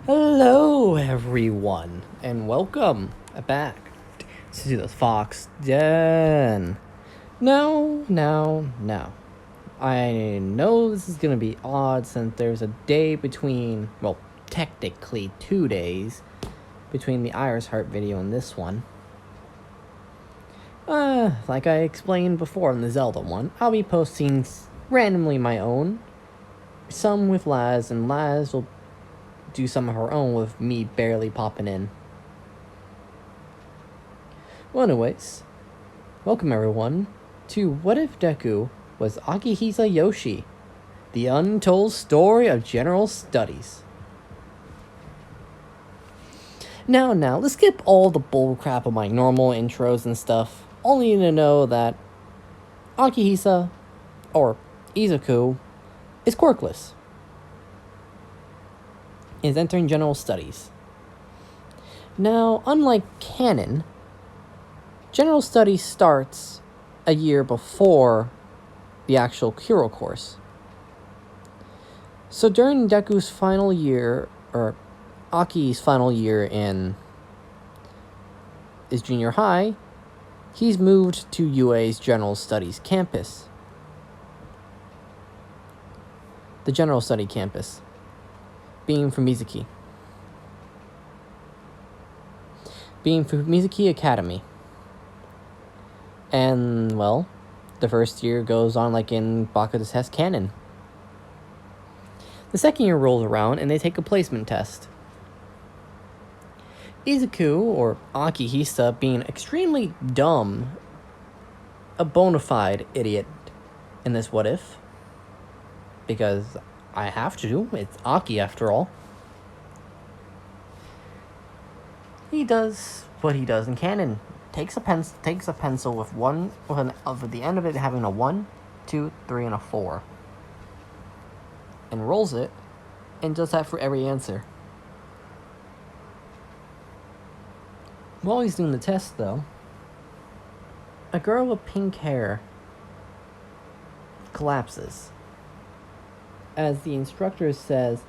Hello, everyone, and welcome back to the Fox Den. Now. I know this is gonna be odd since there's a day between, well, technically 2 days between the Iris Heart video and this one. Like I explained before in the Zelda one, I'll be posting randomly my own, some with Laz, and Laz will do some of her own with me barely popping in. Well, anyways, welcome everyone to What If Deku Was Akihisa Yoshi, the untold story of general studies. Now, let's skip all the bullcrap of my normal intros and stuff, only to know that Akihisa, or Izuku, is quirkless. Is entering general studies. Now, unlike canon, general studies starts a year before the actual hero course. So during Deku's final year, or Aki's final year in his junior high, he's moved to UA's general studies campus. The general study campus being from Mizuki. Being from Mizuki Academy. And, well, the first year goes on like in Baku's Test canon. The second year rolls around and they take a placement test. Izuku, or Akihisa, being extremely dumb, a bona fide idiot in this what if. Because I have to, it's Aki after all. He does what he does in canon. Takes a pencil with the end of it having a 1, 2, 3, and a 4. And rolls it, and does that for every answer. While he's doing the test, though, a girl with pink hair collapses. As the instructor says,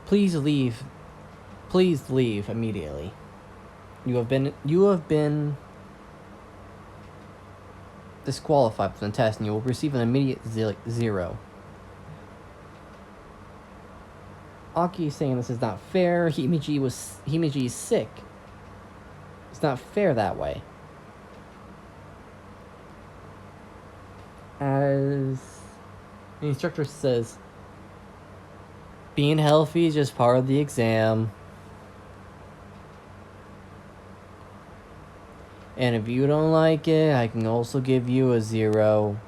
please leave immediately. You have been disqualified from the test, and you will receive an immediate 0. Aki is saying this is not fair. Himiji is sick. It's not fair that way. As the instructor says, being healthy is just part of the exam. And if you don't like it, I can also give you a 0.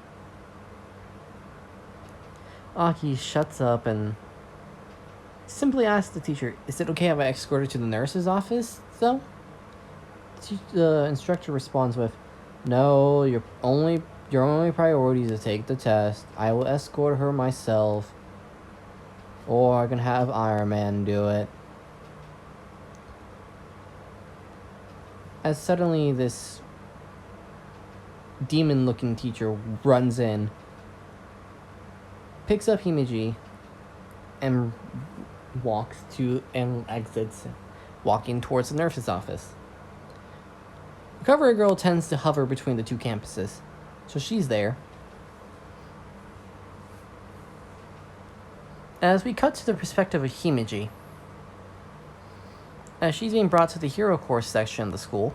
Aki shuts up and simply asks the teacher, is it okay if I escort her to the nurse's office, though? The instructor responds with, no, your only priority is to take the test. I will escort her myself. Or I can have Iron Man do it. As suddenly this demon-looking teacher runs in, picks up Himiji, and exits, walking towards the nurse's office. Recovery Girl tends to hover between the two campuses, so she's there. As we cut to the perspective of Himiji, as she's being brought to the Hero Course section of the school,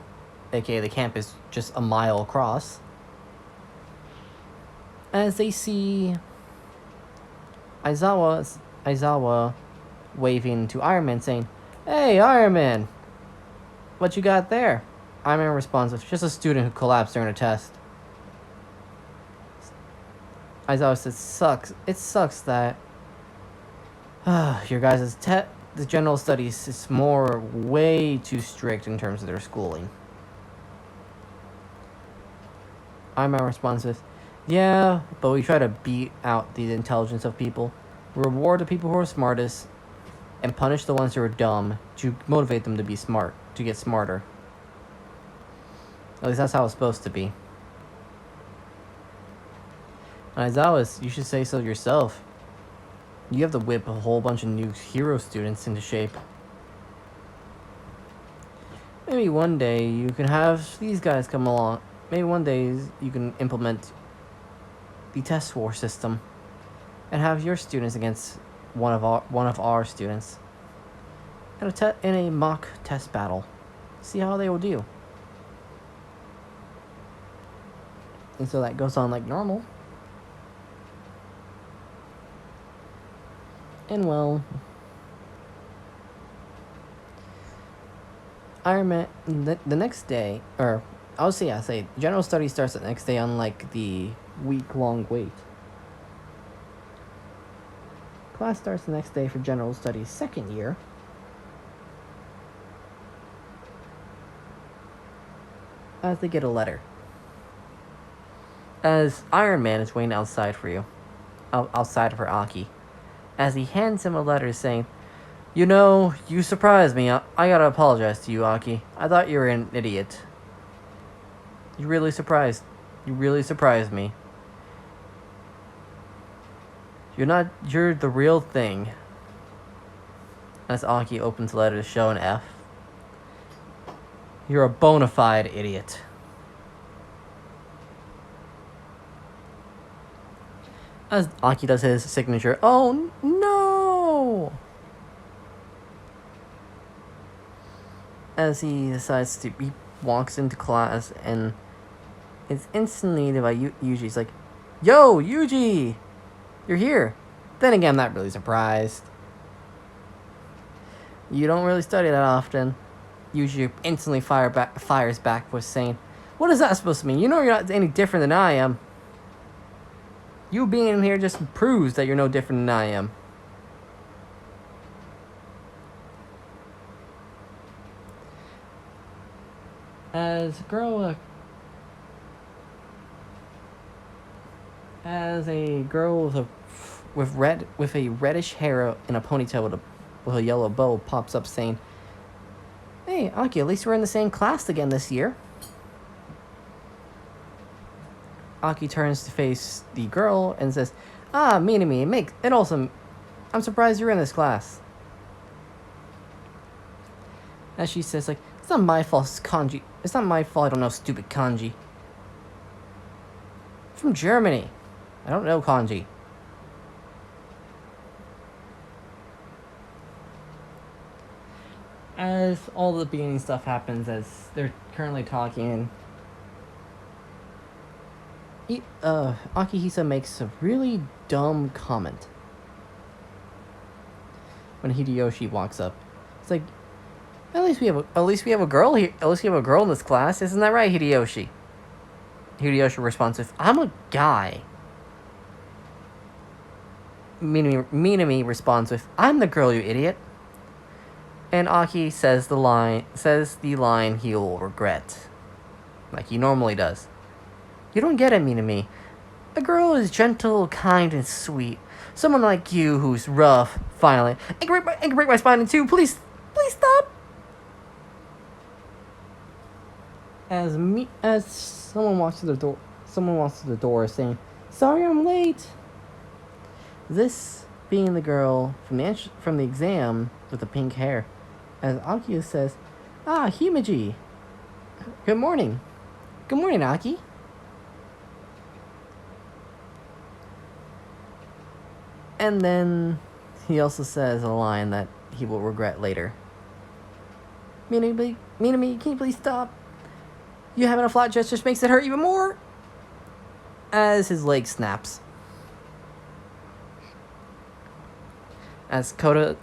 aka the campus just a mile across, as they see Aizawa waving to Iron Man saying, hey, Iron Man, what you got there? Iron Man responds with, just a student who collapsed during a test. Aizawa says, it sucks that your guys' the general studies is way too strict in terms of their schooling. Iron Man responds with, yeah, but we try to beat out the intelligence of people, reward the people who are smartest, and punish the ones who are dumb to motivate them to be smart, to get smarter. At least that's how it's supposed to be. And Aizawa, you should say so yourself. You have to whip a whole bunch of new hero students into shape. Maybe one day you can have these guys come along. Maybe one day you can implement the test war system and have your students against one of our students in a mock test battle. See how they will do. And so that goes on like normal. And well, Iron Man, the next day, or I say general studies starts the next day, unlike the week-long wait. Class starts the next day for general studies second year. As they get a letter. As Iron Man is waiting outside for you. Outside for Aki. As he hands him a letter saying, "You know, you surprised me. I gotta apologize to you, Aki. I thought you were an idiot. You really surprised me. You're the real thing." As Aki opens the letter to show an F. "You're a bona fide idiot." As Aki does his signature, "Oh no!" As he walks into class and is instantly by Yuji. He's like, "Yo, Yuji! You're here." Then again, I'm not really surprised. You don't really study that often. Yuji instantly fires back with saying, "What is that supposed to mean? You know you're not any different than I am. You being in here just proves that you're no different than I am." As a girl with a reddish hair in a ponytail with a yellow bow pops up saying, "Hey, Aki, at least we're in the same class again this year." Aki turns to face the girl and says, "Ah, Minami, I'm surprised you're in this class." As she says, like, "It's not my fault, kanji. It's not my fault I don't know stupid kanji. I'm from Germany. I don't know kanji." As all the beginning stuff happens, as they're currently talking, Akihisa makes a really dumb comment when Hideyoshi walks up. It's like, at least we have a girl here. At least we have a girl in this class, isn't that right, Hideyoshi? Hideyoshi responds with, "I'm a guy." Minami responds with, "I'm the girl, you idiot." And Aki says the line he will regret, like he normally does. "You don't get it, Minami. A girl is gentle, kind, and sweet. Someone like you who's rough, violent, and can break my spine in two. Please stop." As someone walks to the door saying, "Sorry, I'm late." This being the girl from the exam with the pink hair. As Aki says, "Ah, Himeji. Good morning. Good morning, Aki." And then he also says a line that he will regret later. Minami, can you please stop? You having a flat chest just makes it hurt even more." As his leg snaps. As Coda,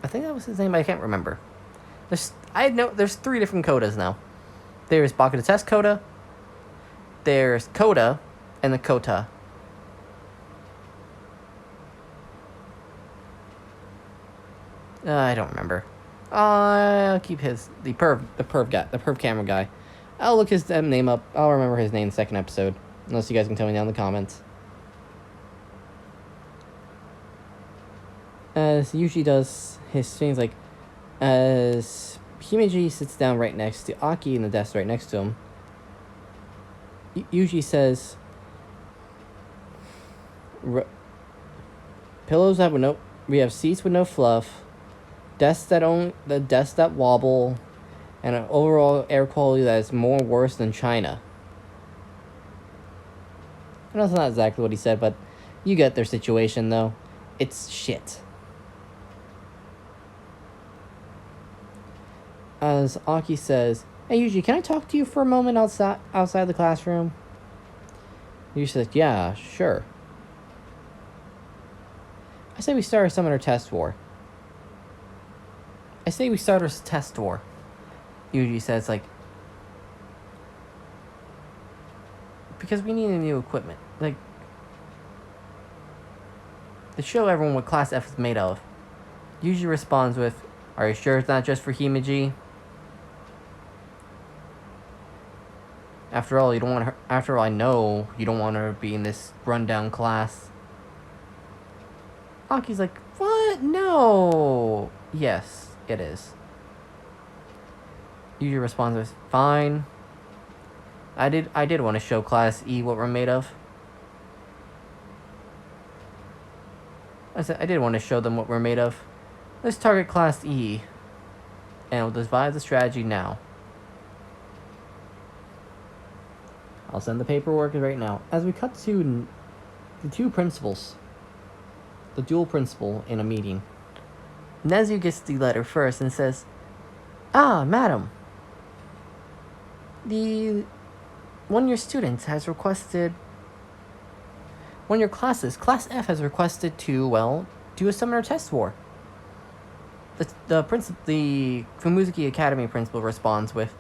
I think that was his name, I can't remember. There's 3 different Kodas now. There's Bakuda Test Koda, there's Koda, and the Kota. I don't remember. I'll keep the perv camera guy. I'll look his name up. I'll remember his name in the second episode. Unless you guys can tell me down in the comments. As Yuji does his things, like, as Himeji sits down right next to Aki in the desk right next to him, Yuji says, pillows that with no. We have seats with no fluff, desks that wobble, and an overall air quality that is more worse than China. I know that's not exactly what he said, but you get their situation though. It's shit. As Aki says, "Hey Yuji, can I talk to you for a moment outside the classroom?" Yuji says, "Yeah, sure." I say we start our summoner test war. Yuji says, like, because we need new equipment. Like, to show everyone what Class F is made of. Yuji responds with, "Are you sure it's not just for Himeji? After all, I know you don't want her to be in this rundown class." Aki's like, "What? No." "Yes, it is." Yuji responds with, "Fine. I did want to show Class E what we're made of." I did want to show them what we're made of. Let's target Class E, and we'll devise the strategy now. I'll send the paperwork right now. As we cut to the two principals, the dual principal in a meeting. Nezu gets the letter first and says, "Ah, madam. One of your students has requested. One of your classes, Class F, has requested to, do a summoner test war." The Fumuzuki Academy principal responds with,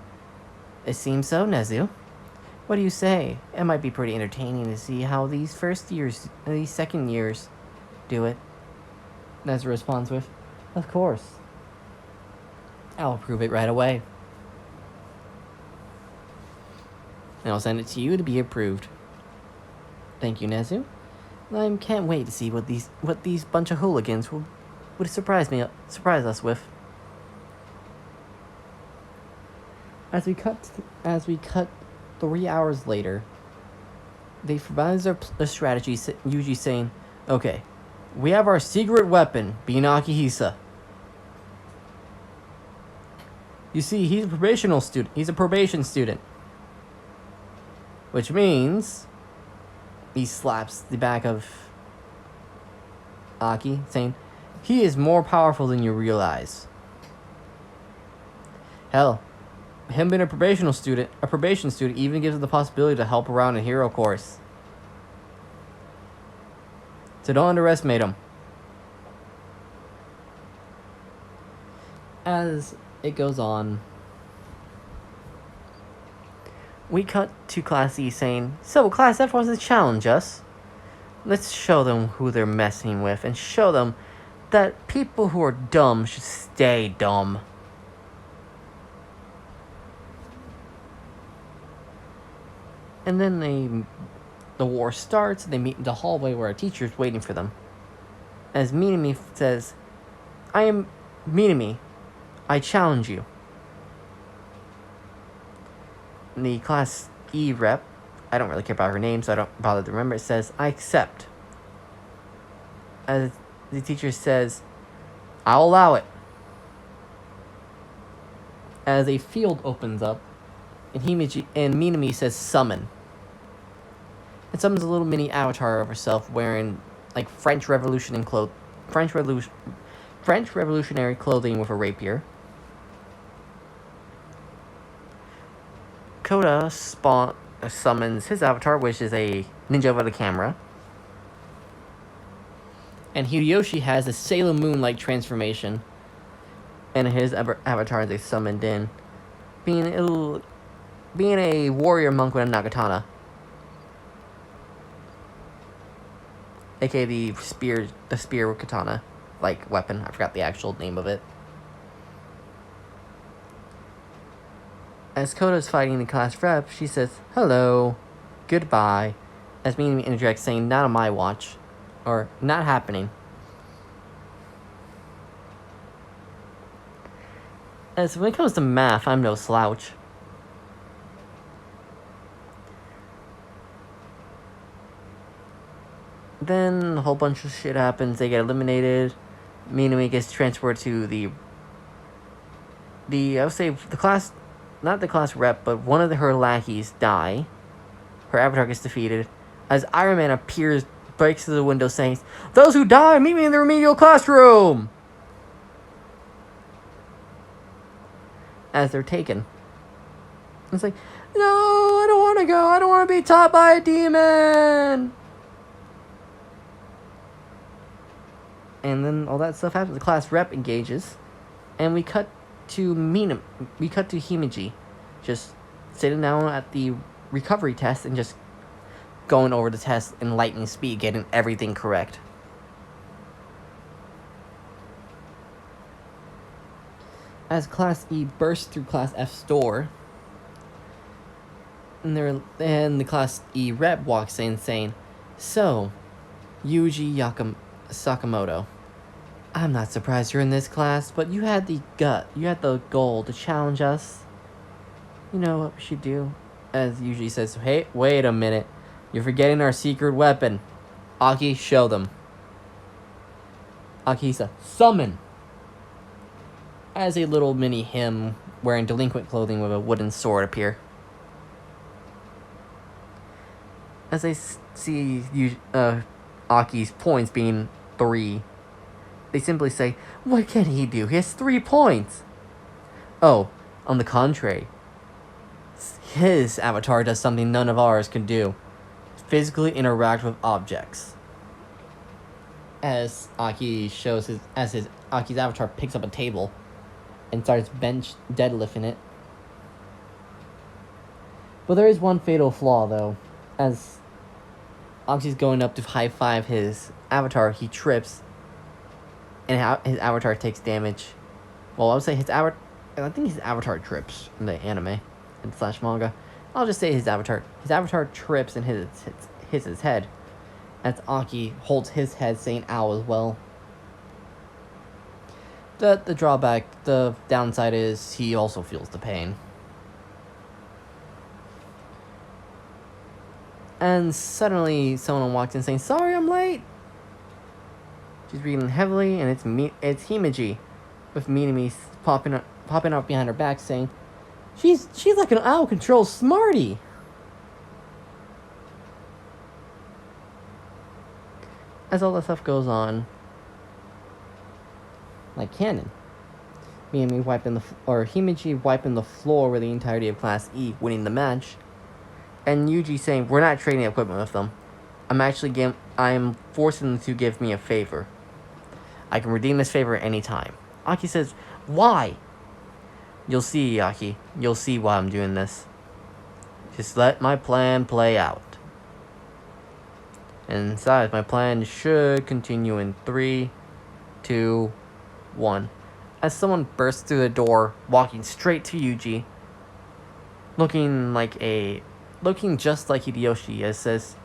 "It seems so, Nezu. What do you say? It might be pretty entertaining to see how these second years do it." Nezu responds with, "Of course. I'll approve it right away. And I'll send it to you to be approved. Thank you, Nezu. I can't wait to see what these bunch of hooligans would surprise us with." As we cut 3 hours later, they revise their strategy, Yuji saying, "Okay, we have our secret weapon, being Akihisa. You see, he's a probation student. Which means," he slaps the back of Aki, saying, "he is more powerful than you realize. Hell, him being a probation student even gives him the possibility to help around a hero course. So don't underestimate him." As it goes on, we cut to Class E saying, "So Class F wants to challenge us. Let's show them who they're messing with and show them that people who are dumb should stay dumb." And then the war starts, and they meet in the hallway where a teacher's waiting for them. As Minami says, "I am Minami. I challenge you." And the Class E rep, I don't really care about her name, so I don't bother to remember, it says, "I accept." As the teacher says, "I'll allow it." As a field opens up, and Minami says, "Summon." And summons a little mini avatar of herself wearing like French Revolutionary clothing with a rapier. Koda summons his avatar, which is a ninja with a camera. And Hideyoshi has a Sailor Moon-like transformation. And his avatar they summoned in, being a warrior monk with a nagatana. AKA the spear katana, like, weapon. I forgot the actual name of it. As Koda's fighting the class rep, she says, "Hello, goodbye," as Minami interjects saying, "Not on my watch," or "Not happening." As when it comes to math, I'm no slouch. Then a whole bunch of shit happens. They get eliminated. Minami gets transferred to I would say the class, not the class rep, but one of her lackeys die. Her avatar gets defeated. As Iron Man appears, breaks through the window saying, "Those who die, meet me in the remedial classroom!" As they're taken. It's like, no, I don't want to go. I don't want to be taught by a demon. And then all that stuff happens. The class rep engages, and we cut to Himeji, just sitting down at the recovery test and just going over the test in lightning speed, getting everything correct. As Class E bursts through Class F's door, and the Class E rep walks in saying, "So, Yuji Sakamoto, I'm not surprised you're in this class, but you had the goal to challenge us. You know what we should do?" As Yuji says, "Hey, wait a minute. You're forgetting our secret weapon. Aki, show them." Akisa, summon! As a little mini him wearing delinquent clothing with a wooden sword appear. As they see Aki's points being 3, they simply say, "What can he do? He has 3 points." Oh, on the contrary, his avatar does something none of ours can do. Physically interact with objects. As Aki's avatar picks up a table and starts bench deadlifting it. But there is one fatal flaw though. As Aki's going up to high five his avatar, he trips, and his avatar takes damage. Well, I would say I think his avatar trips in the anime and / manga. I'll just say his avatar trips and hits his head. As Aki holds his head, saying "ow" as well. The downside is he also feels the pain. And suddenly someone walks in saying, "Sorry, I'm late." She's breathing heavily, and it's Himeji, with Minami popping up behind her back, saying, "She's like an out of control smarty." As all that stuff goes on, like canon, Himeji wiping the floor with the entirety of Class E, winning the match, and Yuji saying, "We're not trading equipment with them. I'm forcing them to give me a favor. I can redeem this favor at any time." Aki says, "Why?" "You'll see, Aki. You'll see why I'm doing this. Just let my plan play out. And besides, my plan should continue in 3, 2, 1. As someone bursts through the door, walking straight to Yuji, looking just like Hideyoshi, as says,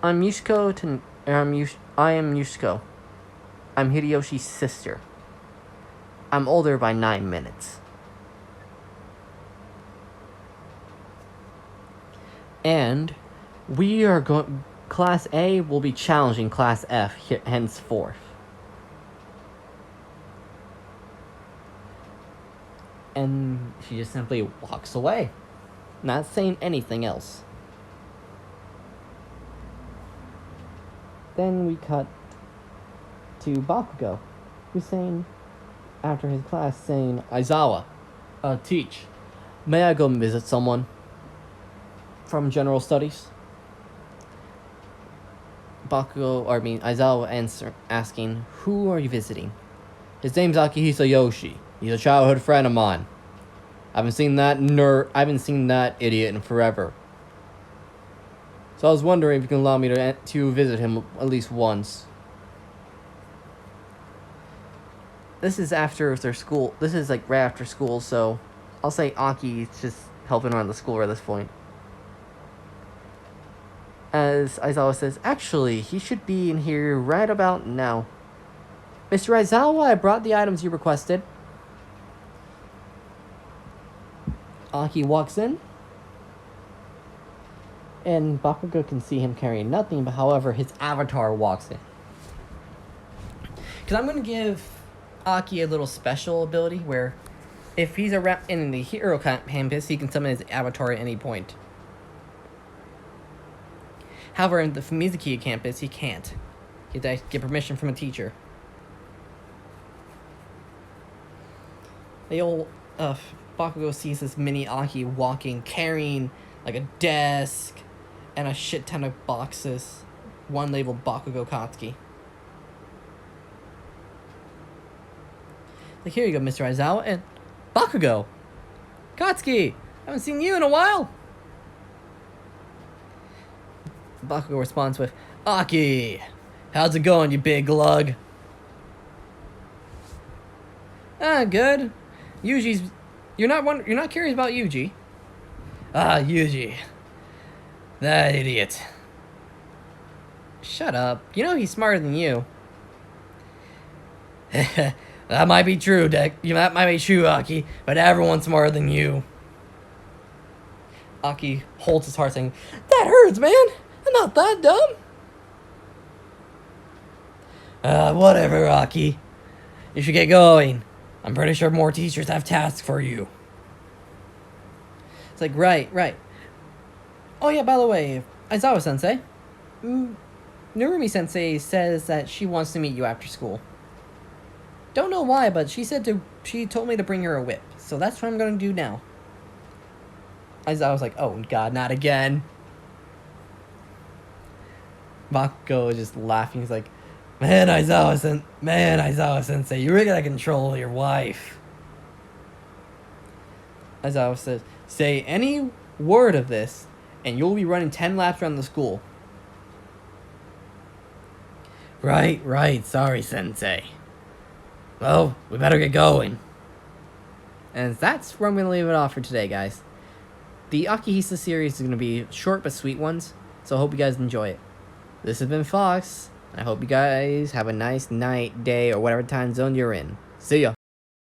I am Yushiko. I'm Hideyoshi's sister. I'm older by 9 minutes. And we are going. Class A will be challenging Class F henceforth. And she just simply walks away, not saying anything else. Then we cut to Bakugo, who's saying, after his class, saying, "Aizawa, teach. May I go visit someone from general studies?" Aizawa asking, "Who are you visiting?" "His name's Akihisa Yoshi. He's a childhood friend of mine. I haven't seen that idiot in forever. So I was wondering if you can allow me to visit him at least once." This is after their school. This is like right after school, so I'll say Aki's just helping around the school at this point. As Aizawa says, "Actually, he should be in here right about now. Mr. Aizawa, I brought the items you requested." Aki walks in. And Bakugo can see him carrying nothing, but however, his avatar walks in. Because I'm going to give Aki a little special ability where if he's around in the hero campus, he can summon his avatar at any point. However, in the Mizuki campus, he can't. He has to get permission from a teacher. The old Bakugo sees this mini Aki walking, carrying like a desk and a shit ton of boxes. One labeled Bakugo Katsuki. Like, here you go, Mr. Aizawa, and Bakugo! Katsuki! Haven't seen you in a while! Bakugo responds with, Aki! How's it going, you big lug? Good. Yuji's... You're not curious about Yuji? Yuji. That idiot. Shut up. You know he's smarter than you. That might be true, that might be true, Aki, but everyone's smarter than you. Aki holds his heart saying, that hurts, man! I'm not that dumb! Whatever, Aki. You should get going. I'm pretty sure more teachers have tasks for you. It's like, right. Oh yeah, by the way, Aizawa-sensei. Narumi-sensei says that she wants to meet you after school. Don't know why, but she told me to bring her a whip. So that's what I'm going to do now. Aizawa was like, oh god, not again. Bakugo is just laughing. He's like, Man, Aizawa-sensei, you really gotta control your wife. Aizawa says, say any word of this, and you'll be running 10 laps around the school. Right, sorry, sensei. Well, we better get going. And that's where I'm going to leave it off for today, guys. The Akihisa series is going to be short but sweet ones, so I hope you guys enjoy it. This has been Fox. I hope you guys have a nice night, day, or whatever time zone you're in. See ya.